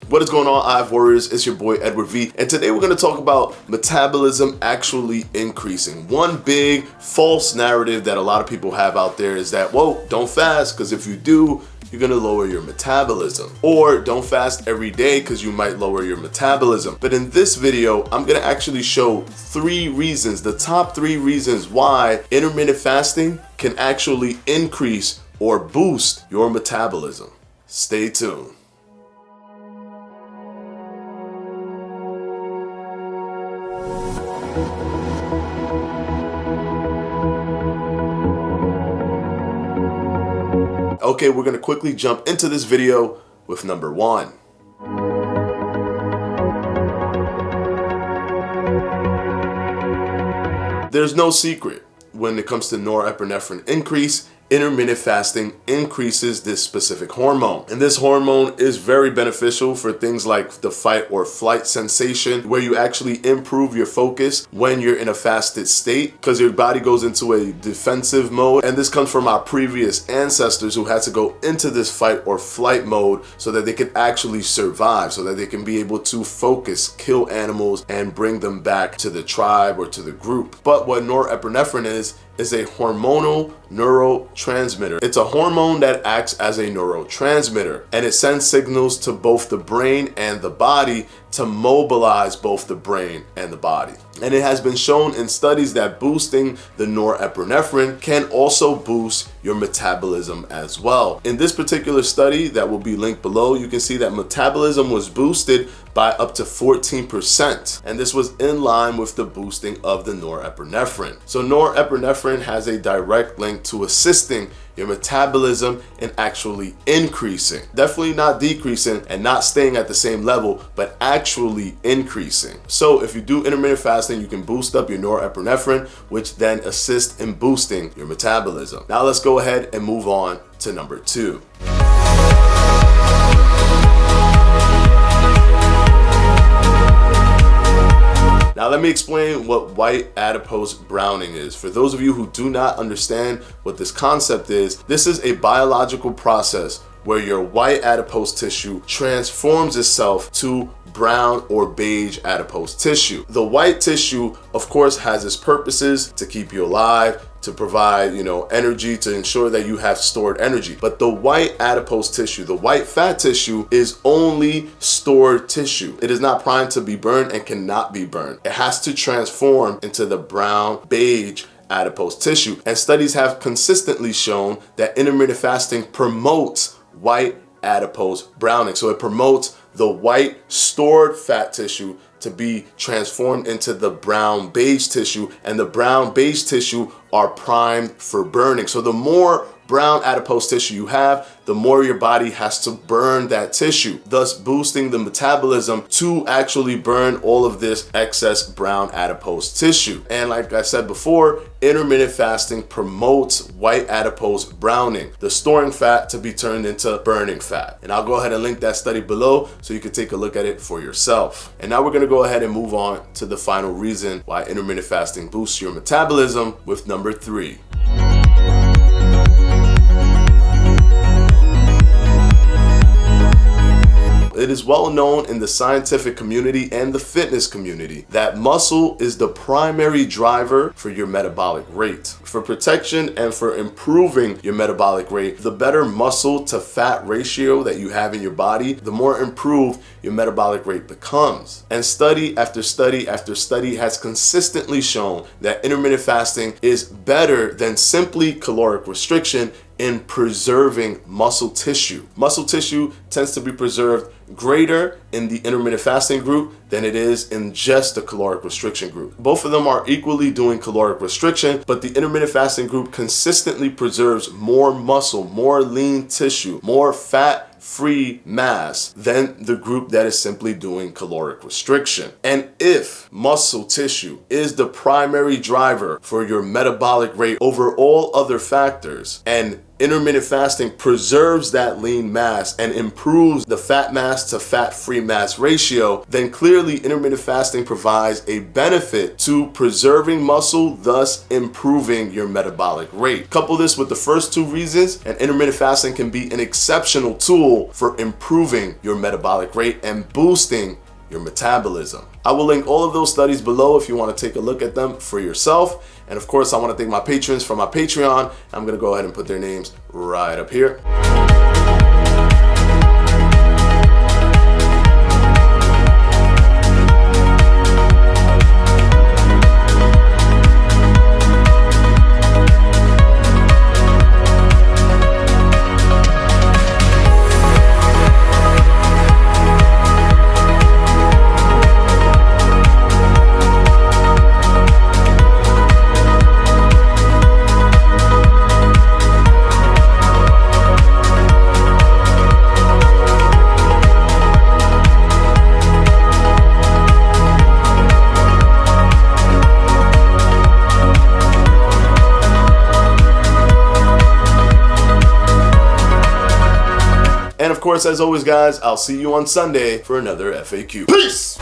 What is going on, IVE Warriors? It's your boy Edward V, and today we're going to talk about metabolism actually increasing. One big false narrative that a lot of people have out there is that, whoa, don't fast, because if you do, you're going to lower your metabolism. Or don't fast every day because you might lower your metabolism. But in this video, I'm going to actually show 3 reasons, the top 3 reasons why intermittent fasting can actually increase or boost your metabolism. Stay tuned. Okay, we're gonna quickly jump into this video with number 1. There's no secret when it comes to norepinephrine increase. Intermittent fasting increases this specific hormone. And this hormone is very beneficial for things like the fight or flight sensation, where you actually improve your focus when you're in a fasted state because your body goes into a defensive mode. And this comes from our previous ancestors who had to go into this fight or flight mode so that they could actually survive, so that they can be able to focus, kill animals, and bring them back to the tribe or to the group. But what norepinephrine is a hormonal neurotransmitter. It's a hormone that acts as a neurotransmitter, and it sends signals to both the brain and the body to mobilize both the brain and the body. And it has been shown in studies that boosting the norepinephrine can also boost your metabolism as well. In this particular study that will be linked below, you can see that metabolism was boosted by up to 14%. And this was in line with the boosting of the norepinephrine. So norepinephrine has a direct link to assisting your metabolism and actually increasing. Definitely not decreasing and not staying at the same level, but actually increasing. So if you do intermittent fasting, you can boost up your norepinephrine, which then assists in boosting your metabolism. Now let's go ahead and move on to number 2. Now let me explain what white adipose browning is. For those of you who do not understand what this concept is, this is a biological process where your white adipose tissue transforms itself to brown or beige adipose tissue. The white tissue, of course, has its purposes to keep you alive, to provide, energy, to ensure that you have stored energy. But the white adipose tissue, the white fat tissue, is only stored tissue. It is not primed to be burned and cannot be burned. It has to transform into the brown, beige adipose tissue. And studies have consistently shown that intermittent fasting promotes white adipose browning. So it promotes the white stored fat tissue to be transformed into the brown beige tissue, and the brown beige tissue are primed for burning. So the more brown adipose tissue you have, the more your body has to burn that tissue, thus boosting the metabolism to actually burn all of this excess brown adipose tissue. And like I said before, intermittent fasting promotes white adipose browning, the storing fat to be turned into burning fat. And I'll go ahead and link that study below so you can take a look at it for yourself. And now we're gonna go ahead and move on to the final reason why intermittent fasting boosts your metabolism with number 3. It is well known in the scientific community and the fitness community that muscle is the primary driver for your metabolic rate. For protection and for improving your metabolic rate, the better muscle to fat ratio that you have in your body, the more improved your metabolic rate becomes. And study after study after study has consistently shown that intermittent fasting is better than simply caloric restriction in preserving muscle tissue. Muscle tissue tends to be preserved greater in the intermittent fasting group than it is in just the caloric restriction group. Both of them are equally doing caloric restriction, but the intermittent fasting group consistently preserves more muscle, more lean tissue, more fat-free mass than the group that is simply doing caloric restriction. And if muscle tissue is the primary driver for your metabolic rate over all other factors, and intermittent fasting preserves that lean mass and improves the fat mass to fat-free mass ratio, then clearly intermittent fasting provides a benefit to preserving muscle, thus improving your metabolic rate. Couple this with the first two reasons, and intermittent fasting can be an exceptional tool for improving your metabolic rate and boosting your metabolism. I will link all of those studies below if you want to take a look at them for yourself. And of course, I want to thank my patrons for my Patreon. I'm going to go ahead and put their names right up here. And of course, as always, guys, I'll see you on Sunday for another FAQ. Peace!